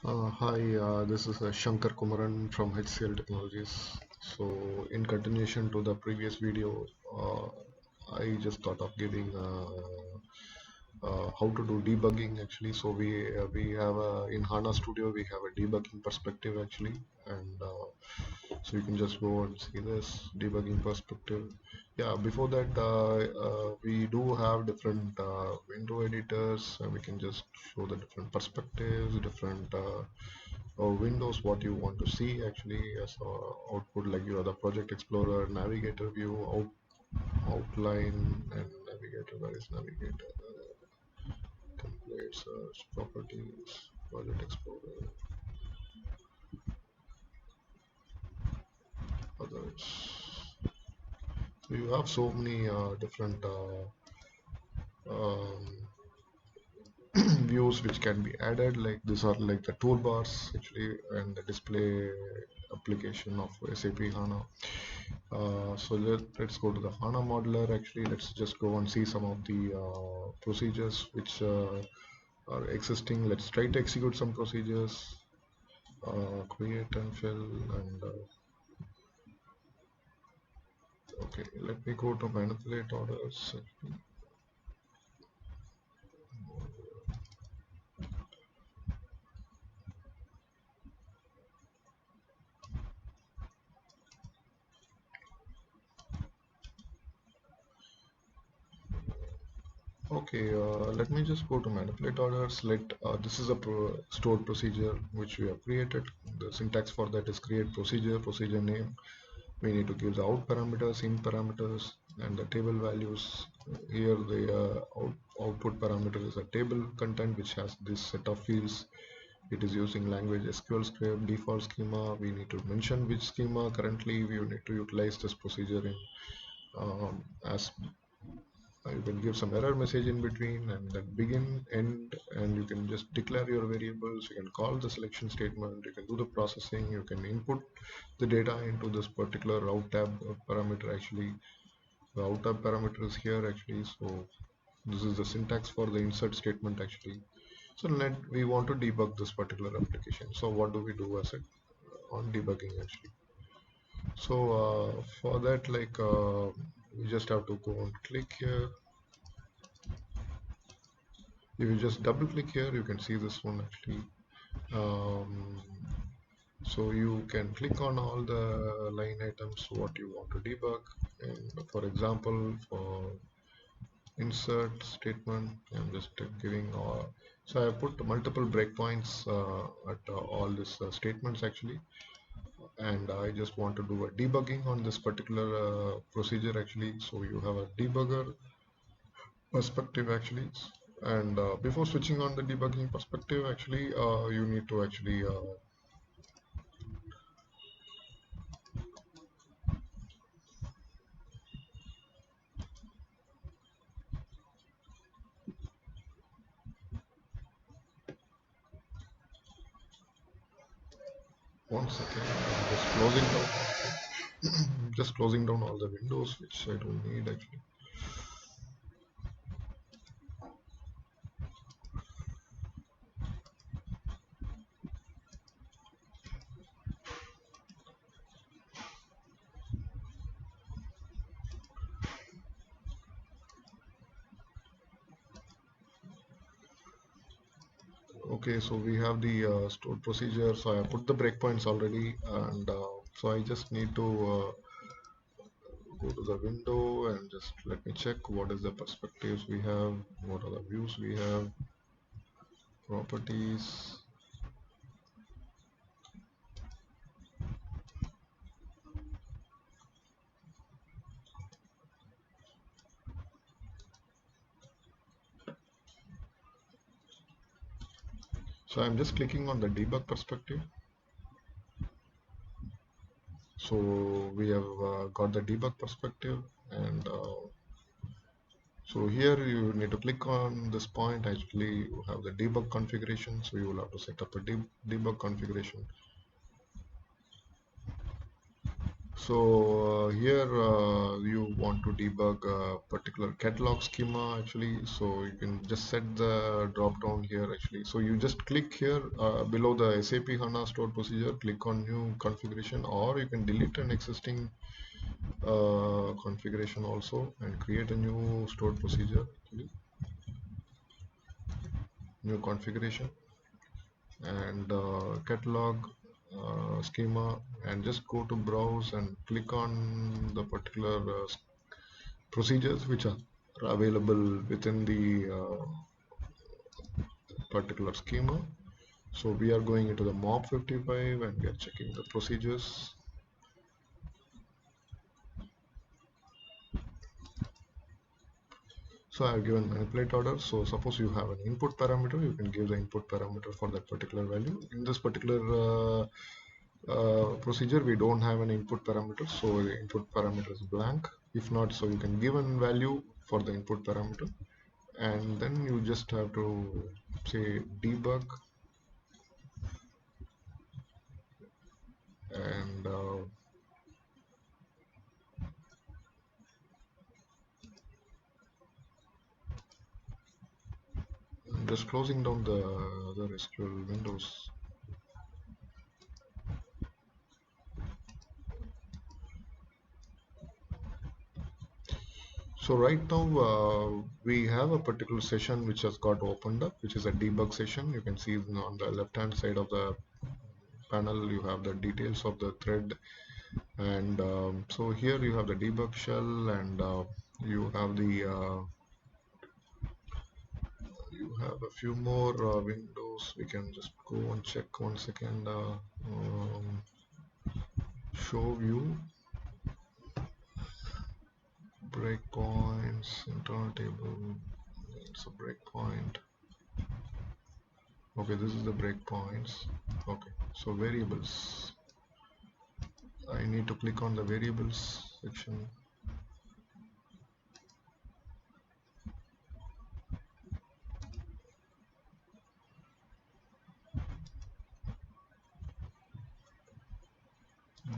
Hi, this is Shankar Kumaran from HCL Technologies. So, in continuation to the previous video, I just thought of giving how to do debugging actually. So we have in HANA Studio we have a debugging perspective actually, and so you can just go and see this debugging perspective. Yeah, before that we do have different window editors, and we can just show the different perspectives, different windows what you want to see actually as output, like you have the project explorer, navigator view, outline, and navigator. Where is navigator? Template search, properties, project explorer, others. So you have so many different um, views which can be added. Like these are like the toolbars actually, and the display application of SAP HANA. So let's go to the HANA modeler. Actually, let's just go and see some of the procedures which are existing. Let's try to execute some procedures. Create and fill, and okay, let me go to manipulate orders. Okay, let me just go to manipulate orders. This is a stored procedure which we have created. The syntax for that is create procedure, procedure name. We need to give the out parameters, in parameters, and the table values. Here the output parameter is a table content which has this set of fields. It is using language SQL script default schema. We need to mention which schema currently we need to utilize this procedure in, as you can give some error message in between, and then begin, end, and you can just declare your variables. You can call the selection statement, you can do the processing, you can input the data into this particular route tab parameter. Actually, the route tab parameter is here actually. So this is the syntax for the insert statement actually. So we want to debug this particular application. So what do we do as it on debugging actually? So for that, we just have to go and click here. If you just double click here, you can see this one actually. Um, so you can click on all the line items what you want to debug. And for example, for insert statement, I'm just giving so I put multiple breakpoints at all these statements actually, and I just want to do a debugging on this particular procedure actually. So you have a debugger perspective actually, and before switching on the debugging perspective actually, you need to actually one second, I'm just closing down just closing down all the windows which I don't need actually. Okay, so we have the stored procedure, so I put the breakpoints already, and so I just need to go to the window and just let me check what is the perspectives we have, what are the views we have, properties. So I'm just clicking on the debug perspective. So we have got the debug perspective, and so here you need to click on this point. Actually, you have the debug configuration, so you will have to set up a debug configuration. So here you want to debug a particular catalog schema actually, so you can just set the drop down here actually. So you just click here below the SAP HANA stored procedure, click on new configuration, or you can delete an existing configuration also and create a new stored procedure actually, new configuration, and catalog schema, and just go to browse and click on the particular procedures which are available within the particular schema. So we are going into the mob 55 and we are checking the procedures. So I have given manipulate order. So suppose you have an input parameter, you can give the input parameter for that particular value. In this particular procedure, we don't have an input parameter, so the input parameter is blank. If not, so you can give a value for the input parameter, and then you just have to say debug, and I'm just closing down the other SQL windows. So right now we have a particular session which has got opened up, which is a debug session. You can see on the left hand side of the panel you have the details of the thread, and so here you have the debug shell, and you have the you have a few more windows. We can just go and check 1 second. Show view, breakpoints, internal table. It's a breakpoint. Okay, this is the breakpoints. Okay, so variables. I need to click on the variables section.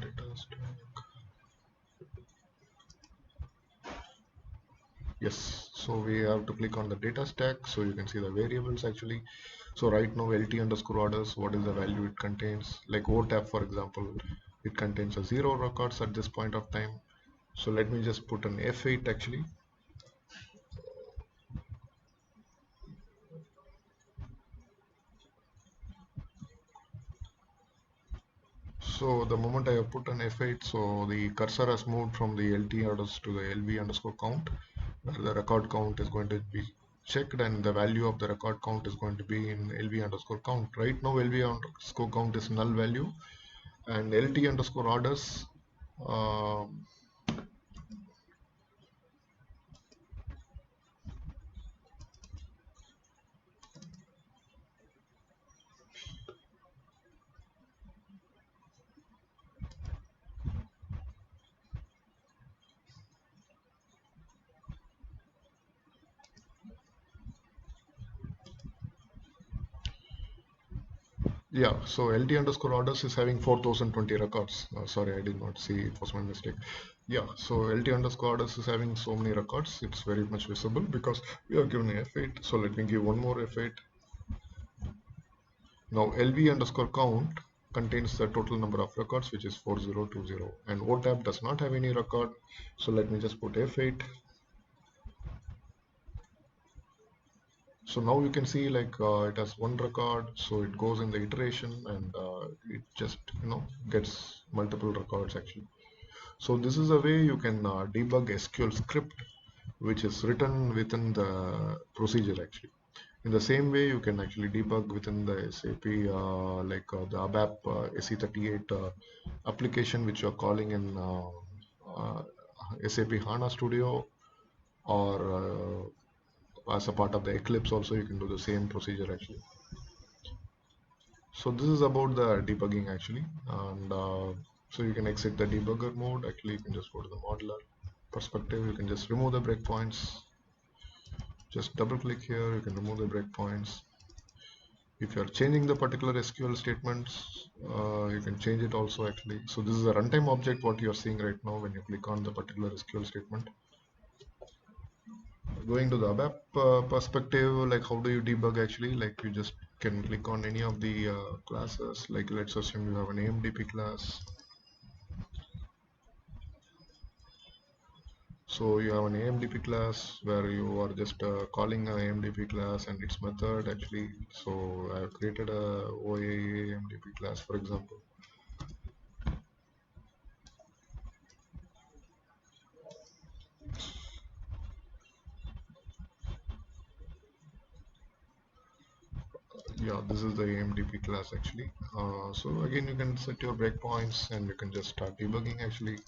Data stack. Yes, so we have to click on the data stack, so you can see the variables actually. So right now LT underscore orders, what is the value it contains? Like OTAP, for example, it contains a 0 records at this point of time. So let me just put an F8 actually. So the moment I have put an F8, so the cursor has moved from the LT orders to the LV underscore count, where the record count is going to be checked and the value of the record count is going to be in LV underscore count. Right now LV underscore count is null value, and LT underscore orders yeah, so LT underscore orders is having 4020 records. Sorry, I did not see, it was my mistake. Yeah, so LT underscore orders is having so many records. It's very much visible because we have given F8. So let me give one more F8. Now LV underscore count contains the total number of records, which is 4020, and OTAP does not have any record. So let me just put F8. So now you can see like it has one record, so it goes in the iteration, and it just gets multiple records actually. So this is a way you can debug SQL script which is written within the procedure actually. In the same way, you can actually debug within the SAP the ABAP SE38 application which you are calling in uh, SAP HANA Studio, or as a part of the Eclipse also you can do the same procedure actually. So this is about the debugging actually, and so you can exit the debugger mode. Actually, you can just go to the modeler perspective. You can just remove the breakpoints. Just double click here. You can remove the breakpoints. If you are changing the particular SQL statements, you can change it also actually. So this is a runtime object what you are seeing right now when you click on the particular SQL statement. Going to the ABAP perspective, like how do you debug actually? Like you just can click on any of the classes. Like let's assume you have an AMDP class. So you have an AMDP class where you are just calling an AMDP class and its method actually. So I have created a OAA AMDP class, for example. Yeah, this is the AMDP class actually. So again, you can set your breakpoints and you can just start debugging actually.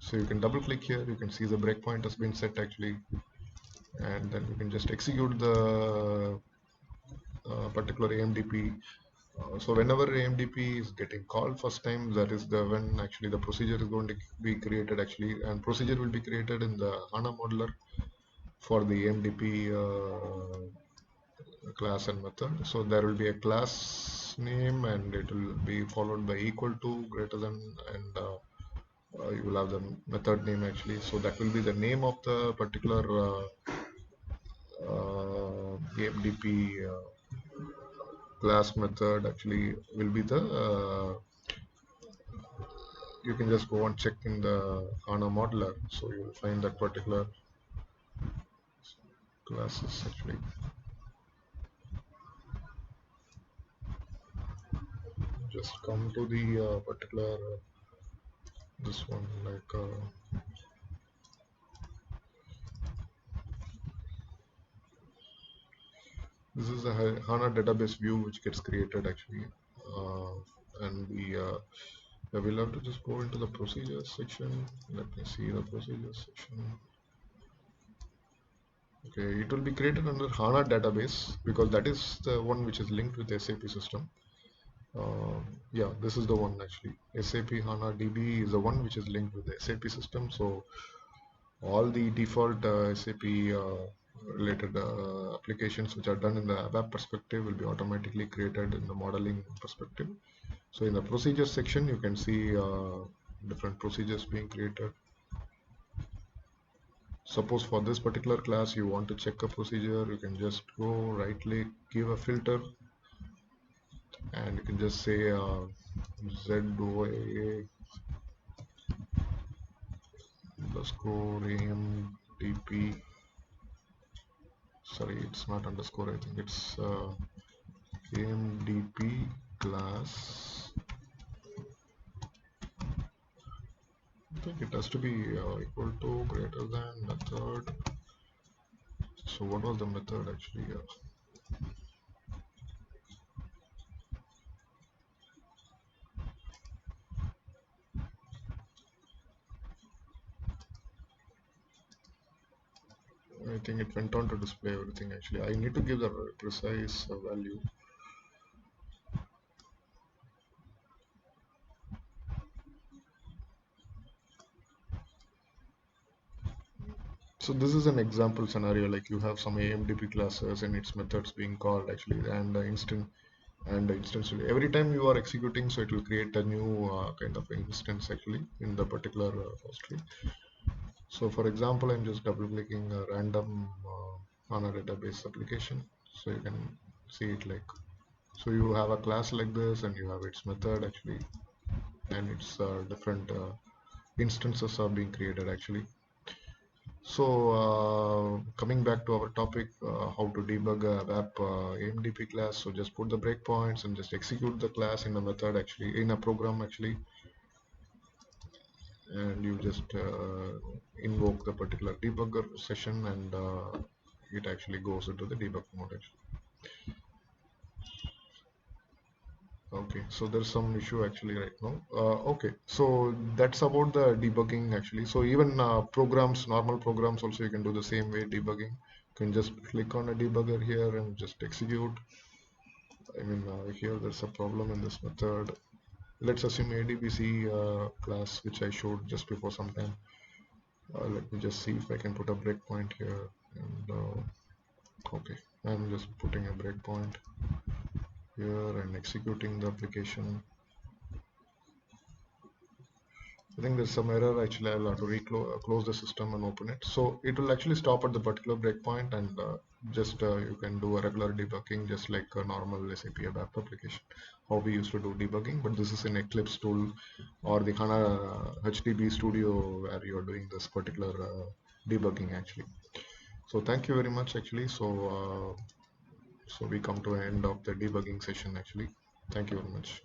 So you can double click here, you can see the breakpoint has been set actually, and then you can just execute the particular AMDP. So whenever AMDP is getting called first time, that is the when actually the procedure is going to be created actually, and procedure will be created in the HANA modeler for the AMDP class and method. So there will be a class name and it will be followed by equal to, greater than, and you will have the method name actually. So that will be the name of the particular AMDP class method actually will be the you can just go and check in the HANA modeler, so you will find that particular classes actually. Just come to the particular this one like this is a HANA database view which gets created actually, and we'll have to just go into the procedures section. Let me see the procedures section. Okay, it will be created under HANA database because that is the one which is linked with SAP system. Yeah, this is the one actually. SAP HANA DB is the one which is linked with the SAP system. So all the default SAP related applications which are done in the ABAP perspective will be automatically created in the modeling perspective. So in the procedure section, you can see different procedures being created. Suppose for this particular class, you want to check a procedure, you can just go right click, give a filter, and you can just say ZOA underscore AMDP. Sorry, it's not underscore, I think it's AMDP class. I think it has to be equal to, greater than, method. So what was the method actually? I think it went on to display everything actually. I need to give the precise value. So this is an example scenario, like you have some AMDP classes and its methods being called actually, and the instance will, every time you are executing, so it will create a new kind of instance actually in the particular host tree. So for example, I'm just double clicking a random on a database application, so you can see it like, so you have a class like this and you have its method actually, and its different instances are being created actually. So coming back to our topic, how to debug a app AMDP class. So just put the breakpoints and just execute the class in a method actually, in a program actually, and you just invoke the particular debugger session, and it actually goes into the debug mode actually. Okay, so there's some issue actually right now. Okay, so that's about the debugging actually. So even programs, normal programs also you can do the same way debugging. You can just click on a debugger here and just execute. I mean, here there's a problem in this method. Let's assume ADBC class, which I showed just before some time. Let me just see if I can put a breakpoint here. And okay, I'm just putting a breakpoint. here and executing the application. I think there's some error. Actually, I'll have to close the system and open it. So it will actually stop at the particular breakpoint, and just you can do a regular debugging just like a normal SAP ABAP application, how we used to do debugging. But this is in Eclipse tool or the HANA HDB Studio where you're doing this particular debugging actually. So thank you very much actually. So we come to the end of the debugging session actually. Thank you very much.